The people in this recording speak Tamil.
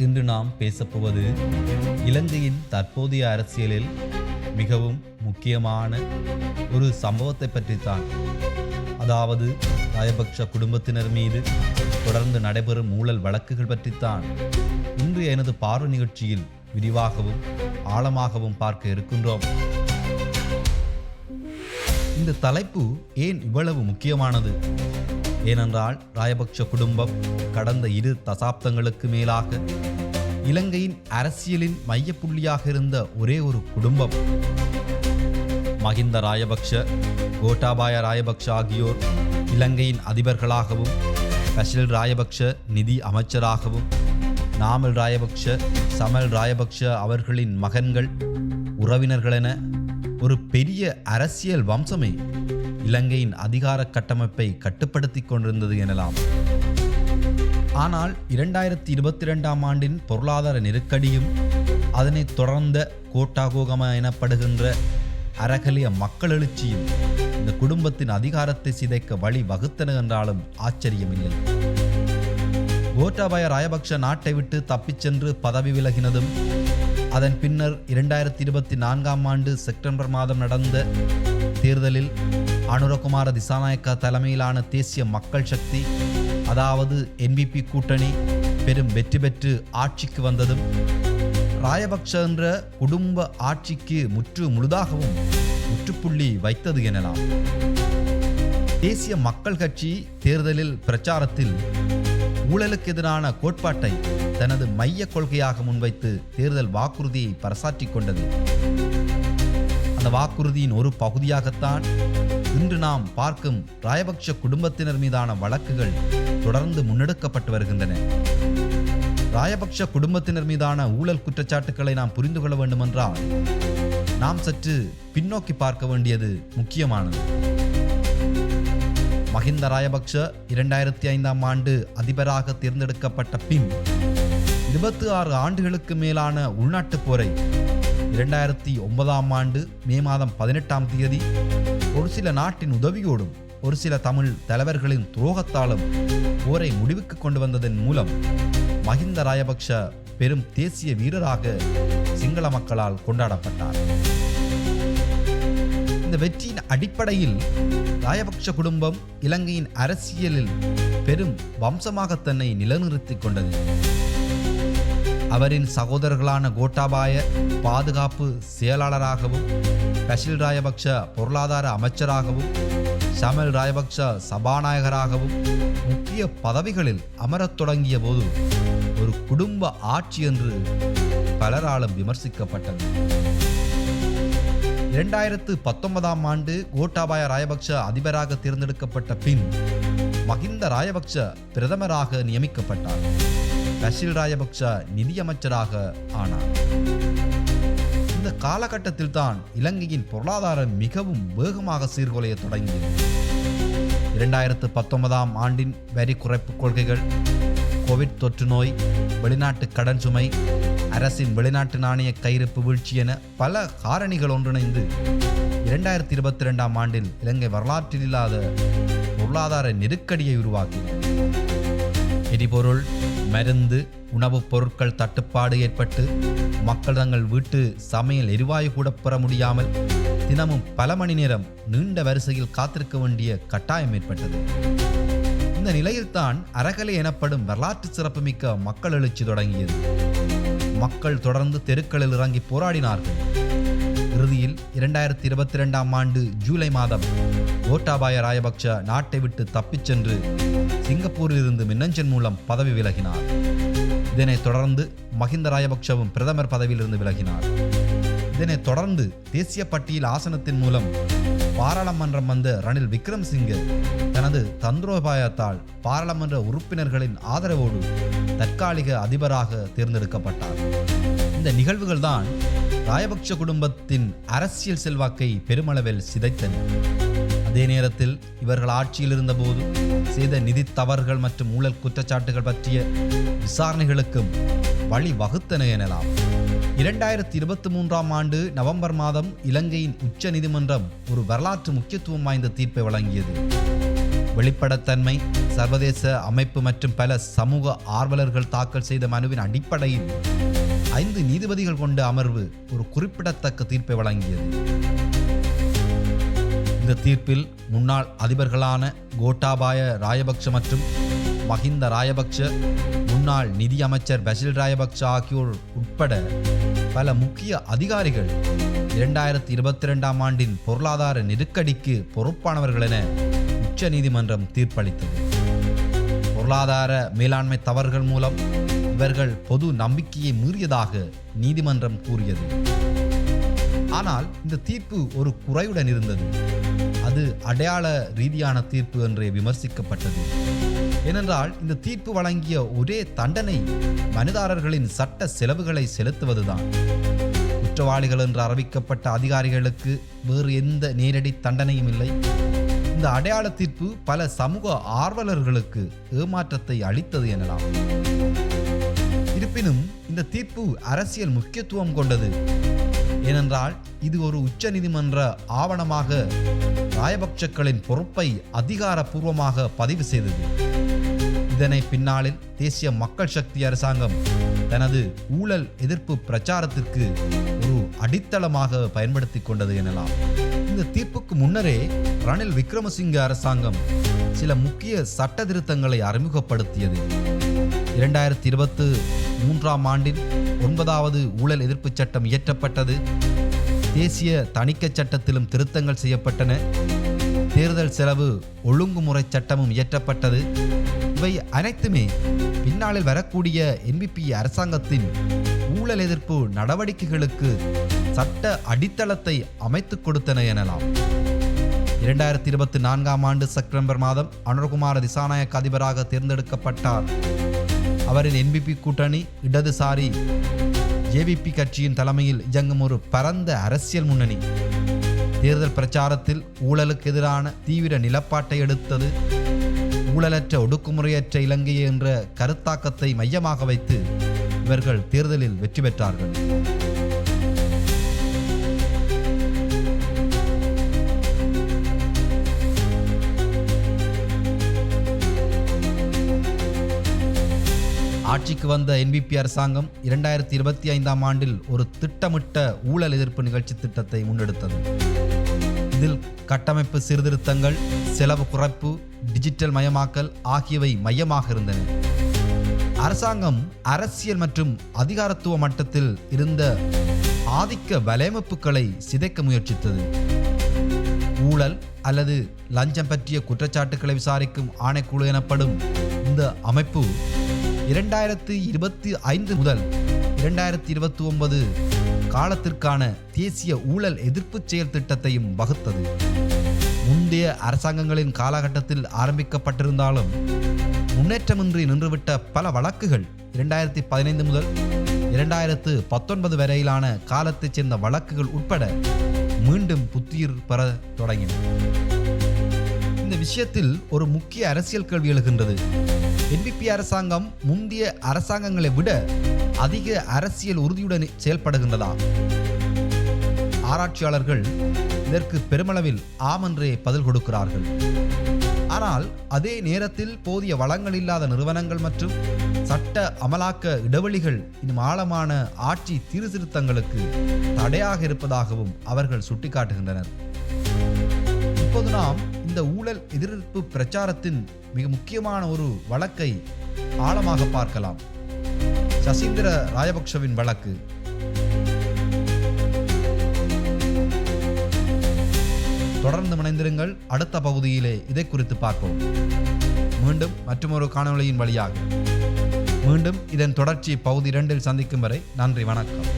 இன்று நாம் பேசப்போவது இலங்கையின் தற்போதைய அரசியலில் மிகவும் முக்கியமான ஒரு சம்பவத்தை பற்றித்தான். அதாவது ராயபக்ஷ குடும்பத்தினர் மீது தொடர்ந்து நடைபெறும் ஊழல் வழக்குகள் பற்றித்தான் இன்று எனது பார்வை நிகழ்ச்சியில் விரிவாகவும் ஆழமாகவும் பார்க்க இருக்கின்றோம். இந்த தலைப்பு ஏன் இவ்வளவு முக்கியமானது? ஏனென்றால் ராயபக்ஷ குடும்பம் கடந்த 2 தசாப்தங்களுக்கு மேலாக இலங்கையின் அரசியலின் மையப்புள்ளியாக இருந்த ஒரே ஒரு குடும்பம். மஹிந்த ராயபக்ஷ, கோட்டாபாய ராயபக்ஷ ஆகியோர் இலங்கையின் அதிபர்களாகவும், பசில் ராயபக்ஷ நிதி அமைச்சராகவும், நாமல் ராயபக்ஷ, சமல் ராயபக்ஷ அவர்களின் மகன்கள், உறவினர்கள் என ஒரு பெரிய அரசியல் வம்சமே இலங்கையின் அதிகார கட்டமைப்பை கட்டுப்படுத்தி கொண்டிருந்தது எனலாம். ஆனால் 2022ஆம் ஆண்டின் பொருளாதார நெருக்கடியும் அதனைத் தொடர்ந்த கோட்டாகோகம எனப்படுகின்ற அரகலிய மக்கள் எழுச்சியும் இந்த குடும்பத்தின் அதிகாரத்தை சிதைக்க வழி வகுத்தன என்றாலும் ஆச்சரியமில்லை. கோட்டாபாய ராயபக்ஷ நாட்டை விட்டு தப்பிச் சென்று பதவி விலகினதும், அதன் பின்னர் 2024ஆம் ஆண்டு செப்டம்பர் மாதம் நடந்த தேர்தலில் அனுரகுமார திசாநாயக்கா தலைமையிலான தேசிய மக்கள் சக்தி, அதாவது NPP கூட்டணி பெரும் வெற்றி பெற்று ஆட்சிக்கு வந்ததும் ராயபக்ஷ என்ற குடும்ப ஆட்சிக்கு முழுதாகவும் முற்றுப்புள்ளி வைத்தது எனலாம். தேசிய மக்கள் கட்சி தேர்தலில் பிரச்சாரத்தில் ஊழலுக்கு எதிரான கோட்பாட்டை தனது மைய கொள்கையாக முன்வைத்து தேர்தல் வாக்குறுதியை பறைசாற்றிக் கொண்டது. அந்த வாக்குறுதியின் ஒரு பகுதியாகத்தான் இன்று நாம் பார்க்கும் ராயபக்ஷ குடும்பத்தினர் மீதான வழக்குகள் தொடர்ந்து முன்னெடுக்கப்பட்டு வருகின்றன. ராயபக்ஷ குடும்பத்தினர் மீதான ஊழல் குற்றச்சாட்டுக்களை நாம் புரிந்து கொள்ள வேண்டுமென்றால் நாம் சற்று பின்னோக்கி பார்க்க வேண்டியது முக்கியமானது. மஹிந்த ராயபக்ஷ 2005ஆம் ஆண்டு அதிபராக தேர்ந்தெடுக்கப்பட்ட பின் 26 ஆண்டுகளுக்கு மேலான உள்நாட்டுப் போரை 2009ஆம் ஆண்டு மே மாதம் 18ஆம் தேதி ஒரு சில நாட்டின் உதவியோடும் ஒரு சில தமிழ் தலைவர்களின் துரோகத்தாலும் போரை முடிவுக்கு கொண்டு வந்ததன் மூலம் மஹிந்த ராயபக்ஷ பெரும் தேசிய வீரராக சிங்கள மக்களால் கொண்டாடப்பட்டார். இந்த வெற்றியின் அடிப்படையில் ராயபக்ஷ குடும்பம் இலங்கையின் அரசியலில் பெரும் வம்சமாக தன்னை நிலைநிறுத்திக் கொண்டது. அவரின் சகோதரர்களான கோட்டாபாய பாதுகாப்பு செயலாளராகவும், பசில் ராயபக்ஷ பொருளாதார அமைச்சராகவும், சமல் ராயபக்ஷ சபாநாயகராகவும் முக்கிய பதவிகளில் அமரத் தொடங்கிய போது ஒரு குடும்ப ஆட்சி என்று பலராலும் விமர்சிக்கப்பட்டது. 2019ஆம் ஆண்டு கோட்டாபாய ராயபக்ஷ அதிபராக தேர்ந்தெடுக்கப்பட்ட பின் மஹிந்த ராயபக்ஷ பிரதமராக நியமிக்கப்பட்டார். பசில் ராயபக்ஷ நிதியமைச்சராக ஆனார். இந்த காலகட்டத்தில் தான் இலங்கையின் பொருளாதாரம் மிகவும் வேகமாக சீர்குலைய தொடங்கியது. 2019ஆம் ஆண்டின் வரி குறைப்பு கொள்கைகள், கோவிட் தொற்று நோய், வெளிநாட்டு கடன் சுமை, அரசின் வெளிநாட்டு நாணய கையிருப்பு வீழ்ச்சி என பல காரணிகள் ஒன்றிணைந்து 2022ஆம் ஆண்டில் இலங்கை வரலாற்றில் இல்லாத பொருளாதார நெருக்கடியை உருவாக்கின. எரிபொருள், மருந்து, உணவுப் பொருட்கள் தட்டுப்பாடு ஏற்பட்டு மக்கள் தங்கள் வீட்டு சமையல் எரிவாயு கூட பெற முடியாமல் தினமும் பல மணி நேரம் நீண்ட வரிசையில் காத்திருக்க வேண்டிய கட்டாயம் ஏற்பட்டது. இந்த நிலையில்தான் அரகலை எனப்படும் வரலாற்று சிறப்புமிக்க மக்கள் எழுச்சி தொடங்கியது. மக்கள் தொடர்ந்து தெருக்களில் இறங்கி போராடினார்கள். இறுதியில் 2022ஆம் ஆண்டு ஜூலை மாதம் கோட்டாபாய ராயபக்ஷ நாட்டை விட்டு தப்பிச் சென்று சிங்கப்பூரில் இருந்து மின்னஞ்சல் மூலம் பதவி விலகினார். இதனைத் தொடர்ந்து மஹிந்த ராயபக்ஷவும் பிரதமர் பதவியிலிருந்து விலகினார். இதனைத் தொடர்ந்து தேசிய பட்டியல் ஆசனத்தின் மூலம் பாராளுமன்றம் வந்த ரணில் விக்ரமசிங்கே தனது தந்திரோபாயத்தால் பாராளுமன்ற உறுப்பினர்களின் ஆதரவோடு தற்காலிக அதிபராக தேர்ந்தெடுக்கப்பட்டார். இந்த நிகழ்வுகள் தான் ராயபக்ஷ குடும்பத்தின் அரசியல் செல்வாக்கை பெருமளவில் சிதைத்தன. அதே நேரத்தில் இவர்கள் ஆட்சியில் இருந்தபோது செய்த நிதி தவறுகள் மற்றும் ஊழல் குற்றச்சாட்டுகள் பற்றிய விசாரணைகளுக்கும் வழி வகுத்தன எனலாம். 2023ஆம் ஆண்டு நவம்பர் மாதம் இலங்கையின் உச்ச நீதிமன்றம் ஒரு வரலாற்று முக்கியத்துவம் வாய்ந்த தீர்ப்பை வழங்கியது. வெளிப்படைத்தன்மை, சர்வதேச அமைப்பு மற்றும் பல சமூக ஆர்வலர்கள் தாக்கல் செய்த மனுவின் அடிப்படையில் 5 நீதிபதிகள் கொண்ட அமர்வு ஒரு குறிப்பிடத்தக்க தீர்ப்பை வழங்கியது. இந்த தீர்ப்பில் முன்னாள் அதிபர்களான கோட்டாபாய ராஜபக்ஷ மற்றும் மஹிந்த ராஜபக்ஷ, முன்னாள் நிதி அமைச்சர் பசில் ராஜபக்ஷ ஆகியோர் உட்பட பல முக்கிய அதிகாரிகள் 2022ஆம் ஆண்டின் பொருளாதார நெருக்கடிக்கு பொறுப்பானவர்கள் என உச்ச நீதிமன்றம் தீர்ப்பளித்தது. பொருளாதார மேலாண்மை தவறுகள் மூலம் இவர்கள் பொது நம்பிக்கையை மீறியதாக நீதிமன்றம் கூறியது. ஆனால் இந்த தீர்ப்பு ஒரு குறையுடன் இருந்தது. அது அடையாள ரீதியான தீர்ப்பு என்றே விமர்சிக்கப்பட்டது. ஏனென்றால் இந்த தீர்ப்பு வழங்கிய ஒரே தண்டனை மனுதாரர்களின் சட்ட செலவுகளை செலுத்துவதுதான். குற்றவாளிகள் என்று அறிவிக்கப்பட்ட அதிகாரிகளுக்கு வேறு எந்த நேரடி தண்டனையும் இல்லை. இந்த அடையாள தீர்ப்பு பல சமூக ஆர்வலர்களுக்கு ஏமாற்றத்தை அளித்தது எனலாம். இருப்பினும் இந்த தீர்ப்பு அரசியல் முக்கியத்துவம் கொண்டது. ஏனென்றால் இது ஒரு உச்ச நீதிமன்ற ஆவணமாக ராஜபக்ஷக்களின் பொறுப்பை அதிகாரப்பூர்வமாக பதிவு செய்தது. இதனை பின்னாளில் தேசிய மக்கள் சக்தி அரசாங்கம் தனது ஊழல் எதிர்ப்பு பிரச்சாரத்திற்கு ஒரு அடித்தளமாக பயன்படுத்தி கொண்டது எனலாம். இந்த தீர்ப்புக்கு முன்னரே ரணில் விக்ரமசிங்க அரசாங்கம் சில முக்கிய சட்ட திருத்தங்களை அறிமுகப்படுத்தியது. 2023ஆம் ஆண்டின் 9வது ஊழல் எதிர்ப்பு சட்டம் இயற்றப்பட்டது. தேசிய தணிக்கை சட்டத்திலும் திருத்தங்கள் செய்யப்பட்டன. தேர்தல் செலவு ஒழுங்குமுறை சட்டமும் இயற்றப்பட்டது. இவை அனைத்துமே பின்னாளில் வரக்கூடிய NPP அரசாங்கத்தின் ஊழல் எதிர்ப்பு நடவடிக்கைகளுக்கு சட்ட அடித்தளத்தை அமைத்துக் கொடுத்தன எனலாம். 2024ஆம் ஆண்டு செப்டம்பர் மாதம் அனுரகுமார திசாநாயக்க அதிபராக தேர்ந்தெடுக்கப்பட்டார். அவரின் NPP கூட்டணி இடதுசாரி JVP கட்சியின் தலைமையில் இயங்கும் ஒரு பரந்த அரசியல் முன்னணி. தேர்தல் பிரச்சாரத்தில் ஊழலுக்கு எதிரான தீவிர நிலப்பாட்டை எடுத்தது. ஊழலற்ற ஒடுக்குமுறையற்ற இலங்கை என்ற கருத்தாக்கத்தை மையமாக வைத்து இவர்கள் தேர்தலில் வெற்றி பெற்றார்கள். ஆட்சிக்கு வந்த NPP அரசாங்கம் 2025ஆம் ஆண்டில் ஒரு திட்டமிட்ட ஊழல் எதிர்ப்பு நிகழ்ச்சி திட்டத்தை முன்னெடுத்தது. இதில் கட்டமைப்பு சீர்திருத்தங்கள், செலவு குறைப்பு, டிஜிட்டல் மயமாக்கல் ஆகியவை மையமாக இருந்தன. அரசாங்கம் அரசியல் மற்றும் அதிகாரத்துவ மட்டத்தில் இருந்த ஆதிக்க வலையமைப்புகளை சிதைக்க முயற்சித்தது. ஊழல் அல்லது லஞ்சம் பற்றிய குற்றச்சாட்டுக்களை விசாரிக்கும் ஆணைக்குழு எனப்படும் இந்த அமைப்பு 2025 முதல் 2029 காலத்திற்கான தேசிய ஊழல் எதிர்ப்பு செயல் திட்டத்தையும் வகுத்தது. முந்தைய அரசாங்கங்களின் காலகட்டத்தில் ஆரம்பிக்கப்பட்டிருந்தாலும் முன்னேற்றமின்றி நின்றுவிட்ட பல வழக்குகள் 2015 முதல் 2019 வரையிலான காலத்தைச் சேர்ந்த வழக்குகள் உட்பட மீண்டும் புத்துயிர் பெற தொடங்கின. இந்த விஷயத்தில் ஒரு முக்கிய அரசியல் கேள்வி எழுகின்றது. NPP அரசாங்கம் முந்தைய அரசாங்கங்களை விட அதிக அரசியல் உறுதியுடன் செயல்படுகின்றதா? ஆராய்ச்சியாளர்கள் இதற்கு பெருமளவில் ஆம் என்றே பதில் கொடுக்கிறார்கள். ஆனால் அதே நேரத்தில் போதிய வளங்கள் இல்லாத நிறுவனங்கள் மற்றும் சட்ட அமலாக்க இடைவெளிகள் இன்னும் ஆழமான ஆட்சி சீர்திருத்தங்களுக்கு தடையாக இருப்பதாகவும் அவர்கள் சுட்டிக்காட்டுகின்றனர். இப்போது நாம் இந்த ஊழல் எதிர்ப்பு பிரச்சாரத்தின் மிக முக்கியமான ஒரு வழக்கை ஆழமாக பார்க்கலாம். சசீந்திர ராஜபக்ஷவின் வழக்கு. தொடர்ந்து இணைந்திருங்கள். அடுத்த பகுதியிலே இதை குறித்து பார்ப்போம். மீண்டும் மற்றொரு காணொளியின் வழியாக மீண்டும் இதன் தொடர்ச்சி பகுதி 2 சந்திக்கும் வரை நன்றி, வணக்கம்.